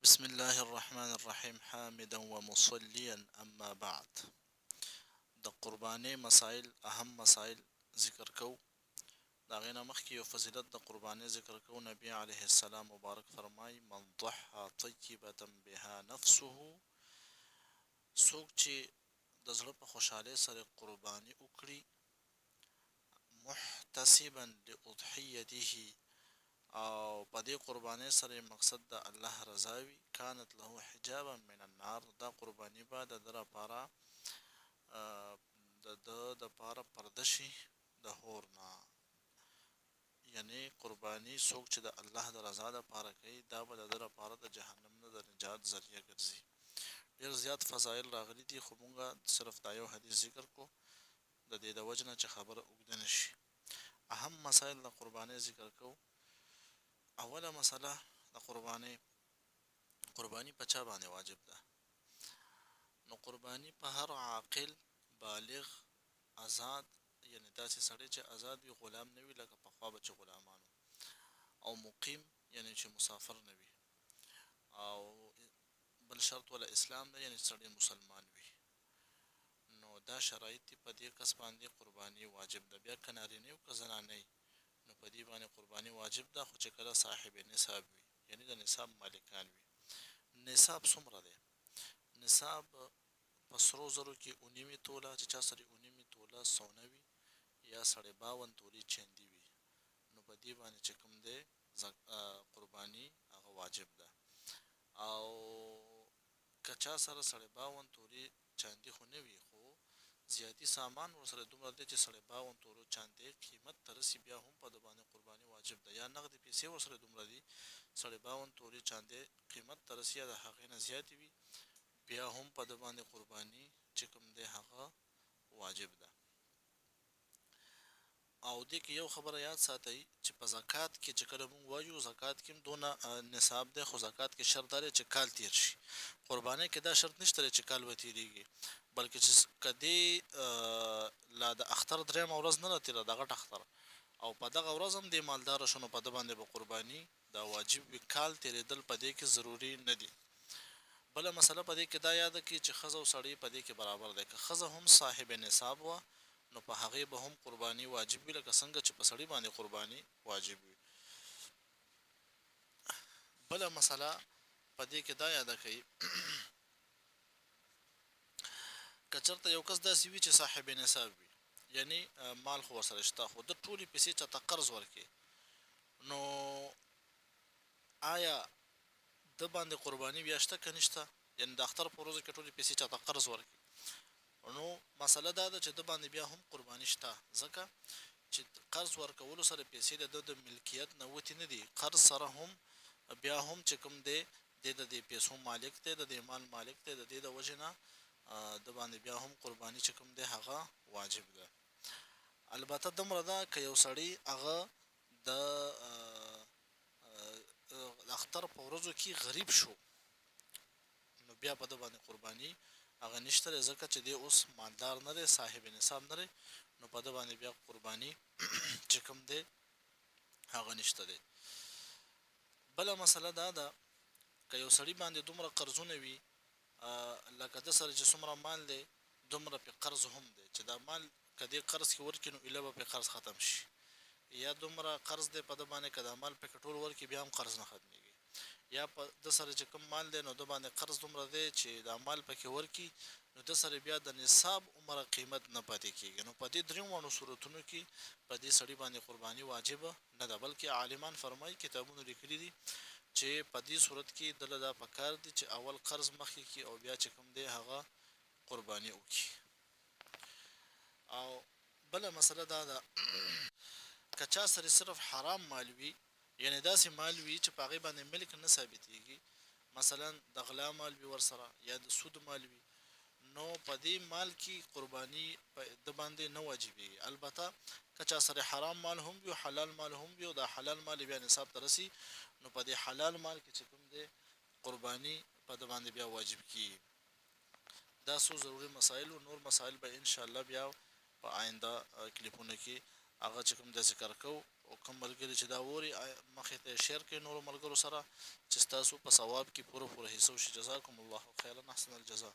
بسم الله الرحمن الرحیم حامدا ومصلیا اما بعد. د قربانۍ مسائل اهم مسائل ذکر کو. دا غینه مخکې یو فضیلت د قربانۍ ذکر کو. نبی علیه السلام مبارک فرمای من ضحى طیبة بها نفسه، څوک چې د زړه په خوشحالۍ سره قرباني وکړي محتسبا لاضحیته، او په دې قربانۍ سره مقصد د الله رضا وي، کانت له حجابا من النار، دا قرباني به د ده لپاره پرده شي د اور نه. یعنی قرباني څوک چې د الله د رضا لپاره کوي دا به د ده لپاره د جهنم نه د نجات ذریعه ګرځي. ډېر زیات فضایل راغلي دي، خو مونږ صرف دا یو حدیث ذکر کو د دې د وجې نه چې خبره اوږده نه شي. اهم مسایل د قربانۍ ذکر کو. اوله مسله د قرباني په چا باندې واجب ده؟ نو قرباني په هر عاقل بالغ آزاد، یعنی داسې سړی چې آزاد وي، غلام نه وي لکه پخوا به چې غلامانو، او مقیم یعنی چې مسافر نه وي، او بل شرط ولا اسلام ده یعنی سړی مسلمان وي. نو دا شرایط دي، په دې کس باندې قرباني واجب ده. بیا که نارینه او که زنانه نو په دې باندې قرباني واجب ده، خو چې کله صاحب نصاب وي، یعنی د نصاب مالکان وي. نصاب څومره دی؟ نصاب په سرو زرو کې 9 توله، چې چا سره 9 توله سونه وي یا 52 تولې چاندي وي، نو په دې باندې چې کوم دی قرباني هغه واجب ده. او که چا سره 52 تولې چاندي خو نه وي، خو زیاتی سامان ورسره دومره دی چې 52 تولو چاندي قیمت ته رسي، بیا هم په ده باندې قرباني واجب ده. یا نغدې پیسې ورسره دومره دي 52 تولې چاندي قیمت ته رسي، یا د هغې نه زیاتې وي، بیا هم په ده باندې قرباني چې کوم دی هغه واجب ده. او دې کې یو خبره یاد ساتئ چې په زکات کې چې کله مونږ وایو زکات کې هم دونه نصاب دی، خو زکات کې شرط دی چې کال تیر شي. قربانۍ کې دا شرط نشته چې کال به تیریږي، بلکې چې کدی لا د اختر درېیمه ورځ نه ده تېره، د غټ اختر، او په دغه ورځ هم دې مالداره شو، نو په ده باندې به قرباني دا واجب وي. کال تېرېدل په دې کې ضروري نه دي. بله مسله په دې کې دا یاده کړئ چې ښځه او سړی په دې کې برابر دی. که ښځه هم صاحب نصاب وه نو په هغې به هم قرباني واجب وي، لکه څنګه چې په سړي باندې قرباني واجب وي. بله مسله په دې کې دا یاده کړئ که چېرته یو کس داسې وي چې صاحب نصاب وي، یعنی مال خو ورسره شته، خو د ټولې پیسې چاته قرض ورکړي، نو آیا د باندې قرباني بیا شته که نشته؟ یعنی د اختر په ورځو کې ټولې پیسې چاته قرض ورکړي، نو مسله دا ده چې د باندې بیا هم قرباني شته، ځکه چې قرض ورکولو سره پیسې د ملکیت نه وتې نه دي. قرض سره هم بیا هم چې کوم دی د دې پیسو مالک دی، د دې مال مالک دی، د دې د وجې نه د باندې بیا هم قرباني چې کوم دی هغه واجب ده. البته دومره ده که یو سړی هغه د اختر په ورځو کې غریب شو، نو بیا په ده باندې قرباني هغه نشته دی، ځکه چې دی اوس مالدار نه دی، صاحب نصاب نه دی، نو په ده باندې بیا قرباني چې کوم دی هغه نشته دی. بله مسله دا ده که یو سړي باندې دومره قرضونه وي، لکه ده سره چې څومره مال دی دومره پې قرض هم دی، چې دا مال که دې قرض کې ورکړي نو ایله به پې قرض ختم شي، یا دومره قرض دی په ده باندې که دا مال پکې ټول ورکړي بیا هم قرض نه ختمېږي، یا په ده سره چې کوم مال دی نو ده باندې قرض دومره دی چې دا مال پکې ورکړي نو ده سره بیا د نصاب عمره قیمت نه پاتې کېږي. نو په دې درېیمو صورتونو کې په دې سړي باندې قرباني واجبه نه ده، بلکې عالمان فرمایي، کتابونو لیکلي دي چې په دې صورت کې دله دا پکار دي چې اول قرض مخکې کړي او بیا چې کوم دی هغه قرباني وکړي. او بله مسله دا ده که چا سره صرف حرام مال وي، یعنی داسې مال وي چې په هغې باندې ملک نه ثابتېږي، مثلا د غلا مال وي ورسره یا د سود مال وي، نو په دې مال کې قرباني په ده باندې نه واجبېږي. البته که چا سره حرام مال هم وي او حلال مال هم وي، او دا حلال مال بیا نصاب ته رسي، نو په دې حلال مال کې چې کوم دی قرباني په ده باندې بیا واجب کېږي. دا څو ضروري مسایل و، نور مسایل به انشاءالله بیا په آینده کلیپونو کې هغه چې کوم د ذکر کوو. او کوم ملګري چې دا اوري مخې ته شیر کړئ نورو ملګرو سره چې ستاسو په ثواب کې پوره حصه وشي. جزاکم الله خیرا احسن الجزا.